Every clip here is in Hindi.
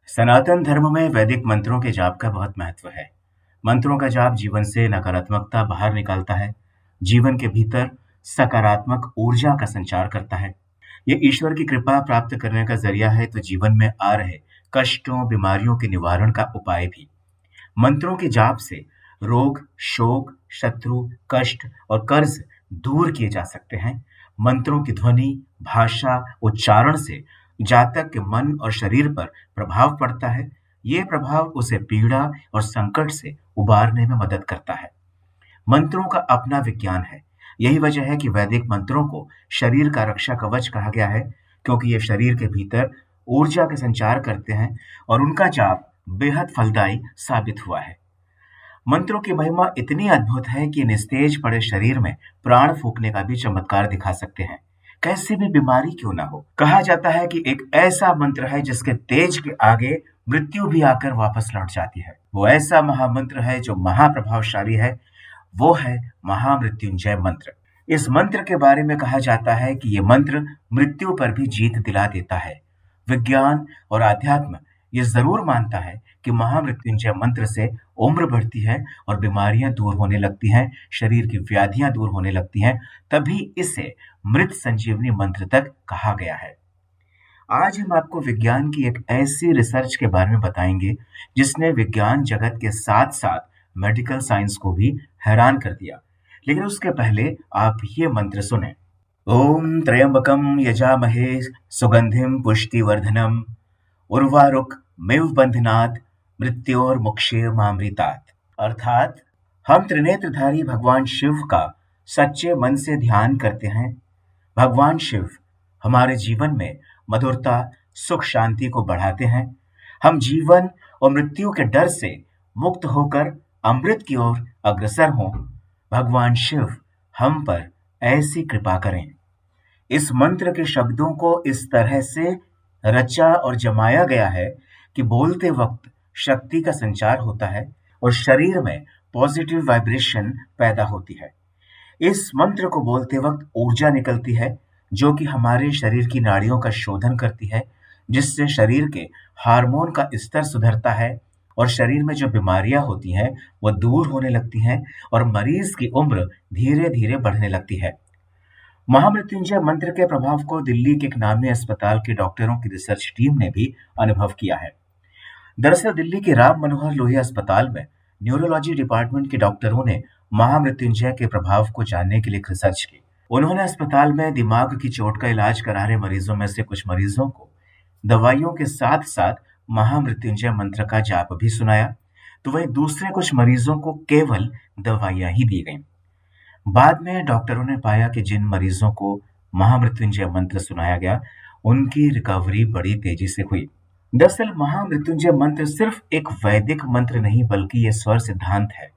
सनातन धर्म में वैदिक मंत्रों के जाप का बहुत महत्व है। मंत्रों का जाप जीवन से नकारात्मकता बाहर निकालता है, जीवन के भीतर सकारात्मक ऊर्जा का संचार करता है। ये ईश्वर की कृपा प्राप्त करने का जरिया है, तो जीवन में आ रहे कष्टों, बीमारियों के निवारण का उपाय भी। मंत्रों के जाप से रोग, शोक, शत्रु, कष्ट और कर्ज दूर किए जा सकते हैं। मंत्रों की ध्वनि, भाषा, उच्चारण से जातक के मन और शरीर पर प्रभाव पड़ता है। ये प्रभाव उसे पीड़ा और संकट से उबारने में मदद करता है। मंत्रों का अपना विज्ञान है। यही वजह है कि वैदिक मंत्रों को शरीर का रक्षा कवच कहा गया है, क्योंकि ये शरीर के भीतर ऊर्जा का संचार करते हैं और उनका जाप बेहद फलदायी साबित हुआ है। मंत्रों की महिमा इतनी अद्भुत है कि निस्तेज पड़े शरीर में प्राण फूंकने का भी चमत्कार दिखा सकते हैं, कैसी भी बीमारी क्यों ना हो। कहा जाता है कि एक ऐसा मंत्र है जिसके तेज के आगे मृत्यु भी आकर वापस लौट जाती है। वो ऐसा महामंत्र है जो महाप्रभावशाली है, वो है महामृत्युंजय मंत्र। इस मंत्र के बारे में कहा जाता है कि ये मंत्र मृत्यु पर भी जीत दिला देता है। विज्ञान और आध्यात्म ये जरूर मानता है कि महामृत्युंजय मंत्र से उम्र बढ़ती है और बीमारियां दूर होने लगती हैं, शरीर की व्याधियां दूर होने लगती हैं। तभी इसे मृत संजीवनी मंत्र तक कहा गया है। आज हम आपको विज्ञान की एक ऐसी रिसर्च के बारे में बताएंगे जिसने विज्ञान जगत के साथ साथ मेडिकल साइंस को भी हैरान कर दिया। लेकिन उसके पहले आप ये मंत्र सुने। ओम त्र्यंबकम यजामहे सुगंधिम पुष्टिवर्धनम उर्वारुक मेव बंधनात् मृत्योर्मुक्षीयमामृतात्। अर्थात हम त्रिनेत्रधारी भगवान शिव का सच्चे मन से ध्यान करते हैं। भगवान शिव हमारे जीवन में मधुरता, सुख, शांति को बढ़ाते हैं। हम जीवन और मृत्यु के डर से मुक्त होकर अमृत की ओर अग्रसर हों। भगवान शिव हम पर ऐसी कृपा करें। इस मंत्र के शब्दों को इस तरह से रचा और जमाया गया है कि बोलते वक्त शक्ति का संचार होता है और शरीर में पॉजिटिव वाइब्रेशन पैदा होती है। इस मंत्र को बोलते वक्त ऊर्जा निकलती है जो कि हमारे शरीर की नाड़ियों का शोधन करती है, जिससे शरीर के हार्मोन का स्तर सुधरता है और शरीर में जो बीमारियां होती हैं वो दूर होने लगती हैं और मरीज की उम्र धीरे धीरे बढ़ने लगती है। महामृत्युंजय मंत्र के प्रभाव को दिल्ली के एक नामी अस्पताल के डॉक्टरों की रिसर्च टीम ने भी अनुभव किया है। दरअसल दिल्ली के राम मनोहर लोहिया अस्पताल में न्यूरोलॉजी डिपार्टमेंट के डॉक्टरों ने महामृत्युंजय के प्रभाव को जानने के लिए रिसर्च की। उन्होंने अस्पताल में दिमाग की चोट का इलाज करा रहे मरीजों में से कुछ मरीजों को दवाइयों के साथ साथ महामृत्युंजय मंत्र का जाप भी सुनाया, तो वहीं दूसरे कुछ मरीजों को केवल दवाइयां ही दी गईं। बाद में डॉक्टरों ने पाया कि जिन मरीजों को महामृत्युंजय मंत्र सुनाया गया, उनकी रिकवरी बड़ी तेजी से हुई। दरअसल महामृत्युंजय मंत्र सिर्फ एक वैदिक मंत्र नहीं, बल्कि यह स्वर सिद्धांत है।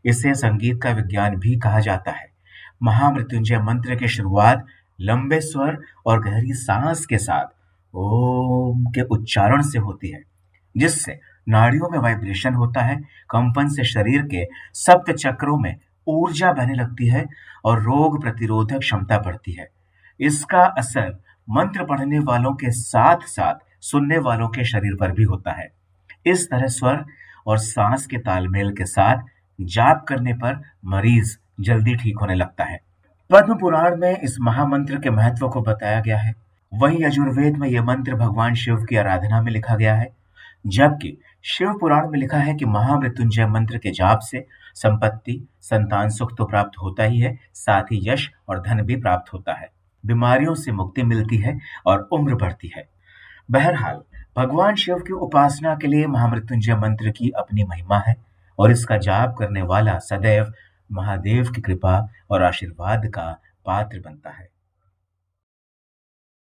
इसे संगीत का विज्ञान भी कहा जाता है। महामृत्युंजय मंत्र की शुरुआत लंबे स्वर और गहरी सांस के साथ ओम के उच्चारण से होती है, जिससे नाड़ियों में वाइब्रेशन होता है। कंपन से शरीर के सप्त चक्रों में ऊर्जा बहने लगती है और रोग प्रतिरोधक क्षमता बढ़ती है। इसका असर मंत्र पढ़ने वालों के साथ साथ सुनने वालों के शरीर पर भी होता है। इस तरह स्वर और सांस के तालमेल के साथ जाप करने पर मरीज जल्दी ठीक होने लगता है। पद्म पुराण में इस महामंत्र के महत्व को बताया गया है। वहीं यजुर्वेद में यह मंत्र भगवान शिव की आराधना में लिखा गया है, जबकि शिव पुराण में लिखा है कि महामृत्युंजय मंत्र के जाप से संपत्ति, संतान सुख तो प्राप्त होता ही है, साथ ही यश और धन भी प्राप्त होता है, बीमारियों से मुक्ति मिलती है और उम्र बढ़ती है। बहरहाल भगवान शिव की उपासना के लिए महामृत्युंजय मंत्र की अपनी महिमा है और इसका जाप करने वाला सदैव महादेव की कृपा और आशीर्वाद का पात्र बनता है।